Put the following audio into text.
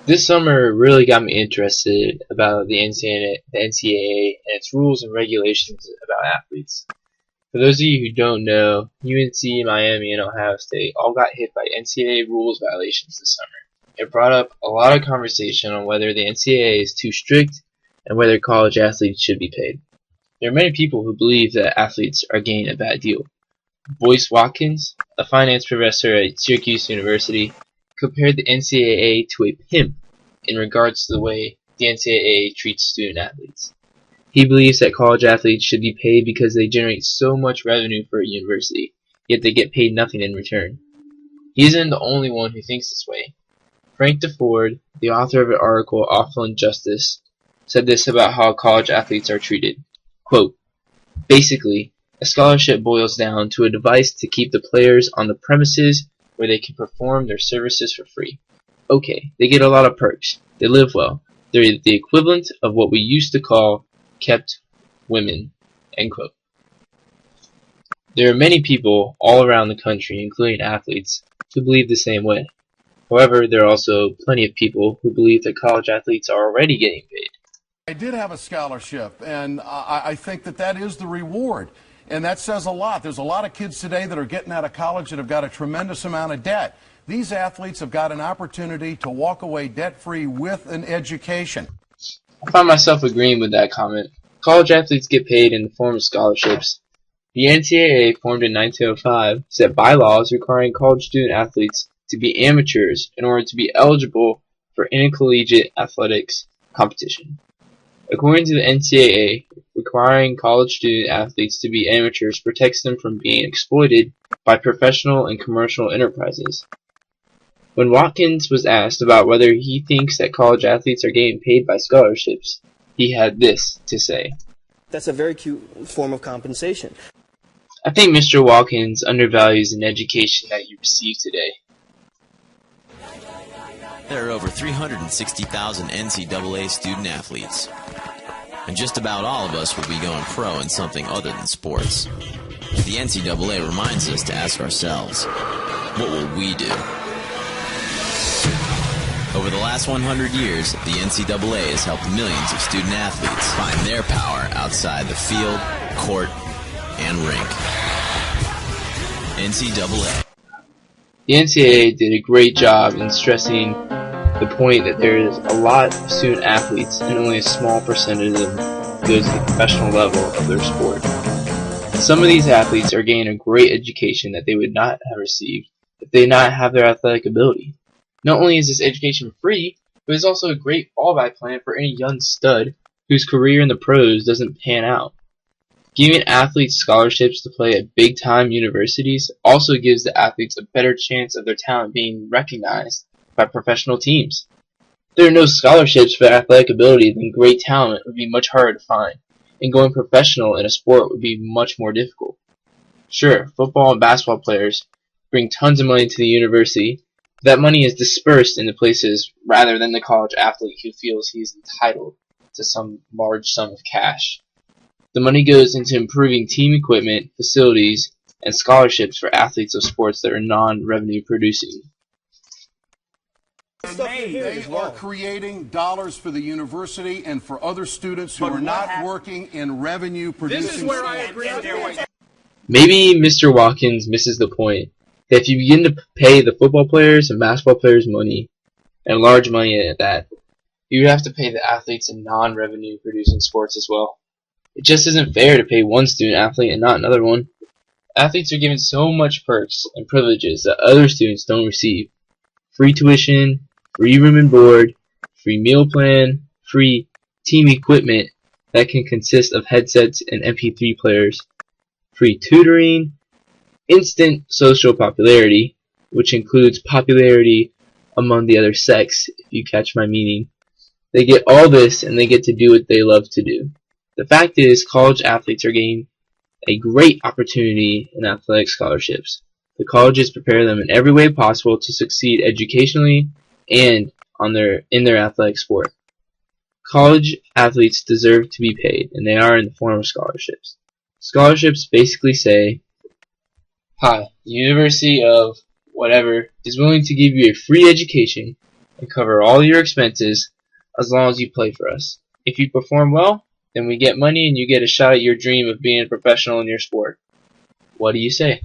This summer really got me interested about the NCAA and its rules and regulations about athletes. For those of you who don't know, UNC, Miami, and Ohio State all got hit by NCAA rules violations this summer. It brought up a lot of conversation on whether the NCAA is too strict and whether college athletes should be paid. There are many people who believe that athletes are getting a bad deal. Boyce Watkins, a finance professor at Syracuse University, compared the NCAA to a pimp in regards to the way the NCAA treats student athletes. He believes that college athletes should be paid because they generate so much revenue for a university, yet they get paid nothing in return. He isn't the only one who thinks this way. Frank DeFord, the author of an article, Awful Injustice, said this about how college athletes are treated. Quote, basically, a scholarship boils down to a device to keep the players on the premises where they can perform their services for free. Okay, they get a lot of perks. They live well. They're the equivalent of what we used to call kept women. End quote. There are many people all around the country, including athletes, who believe the same way. However, there are also plenty of people who believe that college athletes are already getting paid. I did have a scholarship, and I think that is the reward. And that says a lot. There's a lot of kids today that are getting out of college that have got a tremendous amount of debt. These athletes have got an opportunity to walk away debt-free with an education. I find myself agreeing with that comment. College athletes get paid in the form of scholarships. The NCAA, formed in 1905, set bylaws requiring college student athletes to be amateurs in order to be eligible for intercollegiate athletics competition. According to the NCAA, requiring college student athletes to be amateurs protects them from being exploited by professional and commercial enterprises. When Watkins was asked about whether he thinks that college athletes are getting paid by scholarships, he had this to say. That's a very cute form of compensation. I think Mr. Watkins undervalues an education that you receive today. There are over 360,000 NCAA student athletes, and just about all of us will be going pro in something other than sports. The NCAA reminds us to ask ourselves, what will we do? Over the last 100 years, the NCAA has helped millions of student athletes find their power outside the field, court, and rink. NCAA. The NCAA did a great job in stressing the point that there is a lot of student athletes and only a small percentage of them goes to the professional level of their sport. Some of these athletes are getting a great education that they would not have received if they did not have their athletic ability. Not only is this education free, but it's also a great fallback plan for any young stud whose career in the pros doesn't pan out. Giving athletes scholarships to play at big-time universities also gives the athletes a better chance of their talent being recognized by professional teams. If there are no scholarships for athletic ability, then great talent would be much harder to find, and going professional in a sport would be much more difficult. Sure, football and basketball players bring tons of money to the university. That money is dispersed into places rather than the college athlete who feels he is entitled to some large sum of cash. The money goes into improving team equipment, facilities, and scholarships for athletes of sports that are non-revenue producing. They are creating dollars for the university and for other students who are not working in revenue producing. This is where I agree with you. Maybe Mr. Watkins misses the point that if you begin to pay the football players and basketball players money, and large money at that, you would have to pay the athletes in non-revenue producing sports as well. It just isn't fair to pay one student athlete and not another one. Athletes are given so much perks and privileges that other students don't receive. Free tuition, free room and board, free meal plan, free team equipment that can consist of headsets and MP3 players, free tutoring, instant social popularity, which includes popularity among the other sex, if you catch my meaning. They get all this and they get to do what they love to do. The fact is, college athletes are getting a great opportunity in athletic scholarships. The colleges prepare them in every way possible to succeed educationally and in their athletic sport. College athletes deserve to be paid, and they are in the form of scholarships. Scholarships basically say, hi, the University of whatever is willing to give you a free education and cover all your expenses as long as you play for us. If you perform well, then we get money and you get a shot at your dream of being a professional in your sport. What do you say?